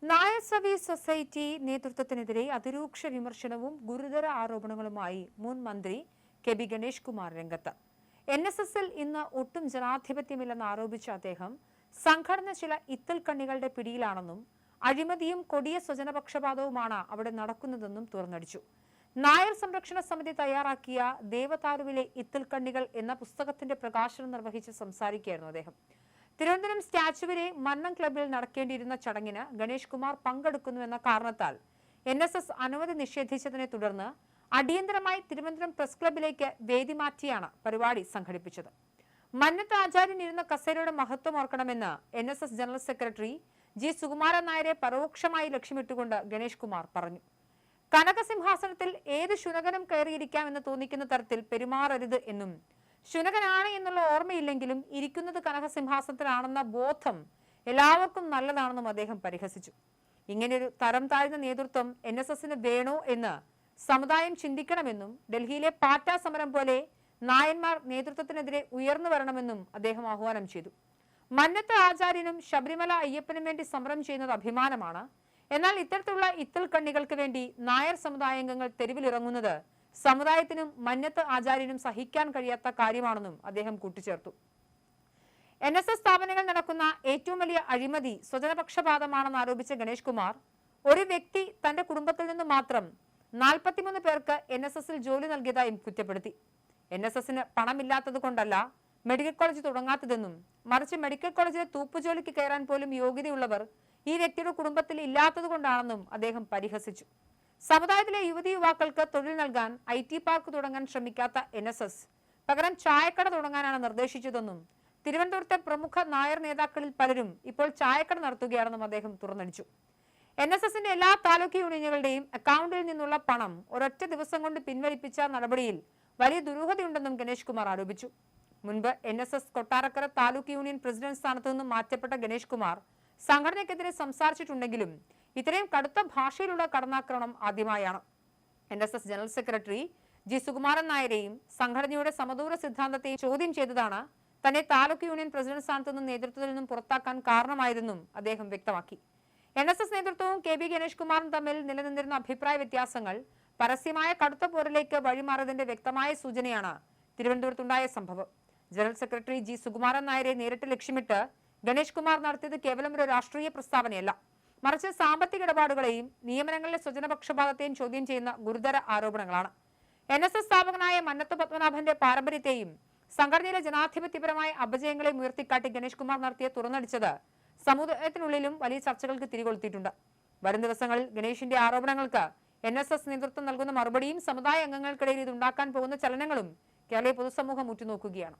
Nair service society നേതൃത്വത്തിനെതിരെ അതിരൂക്ഷ വിമർശനവും ഗുരുതര ആരോപണങ്ങളുമായി മുൻ മന്ത്രി കെ ബി ഗണേഷ് കുമാർ രംഗത്ത്. NSSൽ ഇന്ന് ഒട്ടും ജനാധിപത്യമില്ലെന്ന് ആരോപിച്ച അദ്ദേഹം സംഘടന ചില ഇത്തൽക്കണ്ണികളുടെ പിടിയിലാണെന്നും അഴിമതിയും കൊടിയ സ്വജനപക്ഷപാതവുമാണ് അവിടെ നടക്കുന്നതെന്നും തുറന്നടിച്ചു. നായർ സംരക്ഷണ സമിതി തയ്യാറാക്കിയ ദേവതാരുവിലെ ഇത്തൽക്കണ്ണികൾ എന്ന പുസ്തകത്തിന്റെ പ്രകാശനം നിർവഹിച്ച് സംസാരിക്കുകയായിരുന്നു അദ്ദേഹം. തിരുവനന്തപുരം സ്റ്റാച്യുവിലെ മന്നം ക്ലബിൽ നടക്കേണ്ടിയിരുന്ന ചടങ്ങിന് ഗണേഷ് കുമാർ പങ്കെടുക്കുന്നുവെന്ന കാരണത്താൽ NSS അനുമതി നിഷേധിച്ചതിനെ തുടർന്ന് അടിയന്തരമായി തിരുവനന്തപുരം പ്രസ് ക്ലബിലേക്ക് വേദി മാറ്റിയാണ് പരിപാടി സംഘടിപ്പിച്ചത്. മന്നത്ത് ആചാര്യൻ ഇരുന്ന കസേരയുടെ മഹത്വം ഓർക്കണമെന്ന് NSS general secretary G Sukumaran നായരെ പരോക്ഷമായി ലക്ഷ്യമിട്ടുകൊണ്ട് ഗണേഷ് കുമാർ പറഞ്ഞു. കനകസിംഹാസനത്തിൽ ഏത് ശുനകനും കയറിയിരിക്കാമെന്ന് തോന്നിക്കുന്ന തരത്തിൽ പെരുമാറരുത് എന്നും ശുനകനാണ് എന്നുള്ള ഓർമ്മയില്ലെങ്കിലും ഇരിക്കുന്നത് കനകസിംഹാസനത്തിലാണെന്ന ബോധം എല്ലാവർക്കും നല്ലതാണെന്നും അദ്ദേഹം പരിഹസിച്ചു. ഇങ്ങനെയൊരു തരം താഴ്ന്ന നേതൃത്വം NSSന് വേണോ എന്ന് സമുദായം ചിന്തിക്കണമെന്നും ഡൽഹിയിലെ പാറ്റ സമരം പോലെ നായന്മാർ നേതൃത്വത്തിനെതിരെ ഉയർന്നു വരണമെന്നും അദ്ദേഹം ആഹ്വാനം ചെയ്തു. മന്നത്ത് ആചാര്യനും ശബരിമല അയ്യപ്പനും വേണ്ടി സമരം ചെയ്യുന്നത് അഭിമാനമാണ്. എന്നാൽ ഇത്തരത്തിലുള്ള ഇത്തൽ കണ്ണികൾക്ക് വേണ്ടി നായർ സമുദായാംഗങ്ങൾ തെരുവിലിറങ്ങുന്നത് സമുദായത്തിനും മന്നത്ത് ആചാര്യനും സഹിക്കാൻ കഴിയാത്ത കാര്യമാണെന്നും അദ്ദേഹം കൂട്ടിച്ചേർത്തു. NSS സ്ഥാപനങ്ങൾ നടക്കുന്ന ഏറ്റവും വലിയ അഴിമതി സ്വജനപക്ഷപാതമാണെന്ന് ആരോപിച്ച ഗണേഷ് കുമാർ ഒരു വ്യക്തി തന്റെ കുടുംബത്തിൽ നിന്ന് മാത്രം 43 പേർക്ക് NSSൽ ജോലി നൽകിയതായും കുറ്റപ്പെടുത്തി. NSSന് പണമില്ലാത്തത് കൊണ്ടല്ല മെഡിക്കൽ കോളേജ് തുടങ്ങാത്തതെന്നും മറിച്ച് മെഡിക്കൽ കോളേജിലെ തൂപ്പുജോലിക്ക് കയറാൻ പോലും യോഗ്യതയുള്ളവർ ഈ വ്യക്തിയുടെ കുടുംബത്തിൽ ഇല്ലാത്തത് കൊണ്ടാണെന്നും അദ്ദേഹം പരിഹസിച്ചു. സമുദായത്തിലെ യുവതി യുവാക്കൾക്ക് തൊഴിൽ നൽകാൻ IT പാർക്ക് തുടങ്ങാൻ ശ്രമിക്കാത്ത NSS പകരം ചായക്കട തുടങ്ങാനാണ് നിർദ്ദേശിച്ചതെന്നും തിരുവനന്തപുരത്തെ പ്രമുഖ നായർ നേതാക്കളിൽ പലരും ഇപ്പോൾ ചായക്കട നടത്തുകയാണെന്നും അദ്ദേഹം തുറന്നടിച്ചു. NSSന്റെ എല്ലാ താലൂക്ക് യൂണിയനുകളുടെയും അക്കൗണ്ടിൽ നിന്നുള്ള പണം ഒരൊറ്റ ദിവസം കൊണ്ട് പിൻവലിപ്പിച്ച നടപടിയിൽ വലിയ ദുരൂഹതയുണ്ടെന്നും ഗണേഷ് കുമാർ ആരോപിച്ചു. മുൻപ് NSS Kottarakkara taluk union president സ്ഥാനത്തു നിന്നും മാറ്റപ്പെട്ട ഗണേഷ് കുമാർ സംഘടനയ്ക്കെതിരെ സംസാരിച്ചിട്ടുണ്ടെങ്കിലും ഇത്രയും കടുത്ത ഭാഷയിലുള്ള കടന്നാക്രമണം ആദ്യമായാണ്. NSS general secretary G Sukumaran നായരെയും സംഘടനയുടെ സമദൂര സിദ്ധാന്തത്തെയും ചോദ്യം ചെയ്തതാണ് തന്നെ താലൂക്ക് യൂണിയൻ പ്രസിഡന്റ് സ്ഥാനത്തു നിന്നും നേതൃത്വത്തിൽ നിന്നും പുറത്താക്കാൻ കാരണമായതെന്നും അദ്ദേഹം വ്യക്തമാക്കി. NSS നേതൃത്വവും കെ ബി ഗണേഷ് കുമാറും തമ്മിൽ നിലനിന്നിരുന്ന അഭിപ്രായ വ്യത്യാസങ്ങൾ പരസ്യമായ കടുത്ത പോരിലേക്ക് വഴിമാറിയതിന്റെ വ്യക്തമായ സൂചനയാണ് തിരുവനന്തപുരത്തുണ്ടായ സംഭവം. ജനറൽ സെക്രട്ടറി ജി സുകുമാരൻ നായരെ നേരിട്ട് ലക്ഷ്യമിട്ട് ഗണേഷ് കുമാർ നടത്തിയത് കേവലം ഒരു രാഷ്ട്രീയ പ്രസ്താവനയല്ല, മറിച്ച് സാമ്പത്തിക ഇടപാടുകളെയും നിയമനങ്ങളിലെ സ്വജനപക്ഷപാതത്തെയും ചോദ്യം ചെയ്യുന്ന ഗുരുതര ആരോപണങ്ങളാണ്. NSS സ്ഥാപകനായ മന്നത്ത് പത്മനാഭന്റെ പാരമ്പര്യത്തെയും സംഘടനയിലെ ജനാധിപത്യപരമായ അപജയങ്ങളെയും ഉയർത്തിക്കാട്ടി ഗണേഷ് കുമാർ നടത്തിയ തുറന്നടിച്ചത് സമുദായത്തിനുള്ളിലും വലിയ ചർച്ചകൾക്ക് തിരികൊളുത്തിയിട്ടുണ്ട്. വരും ദിവസങ്ങളിൽ ഗണേഷിന്റെ ആരോപണങ്ങൾക്ക് NSS നേതൃത്വം നൽകുന്ന മറുപടിയും സമുദായ അംഗങ്ങൾക്കിടയിൽ ഇതുണ്ടാക്കാൻ പോകുന്ന ചലനങ്ങളും കേരളീയ പൊതുസമൂഹം ഉറ്റുനോക്കുകയാണ്.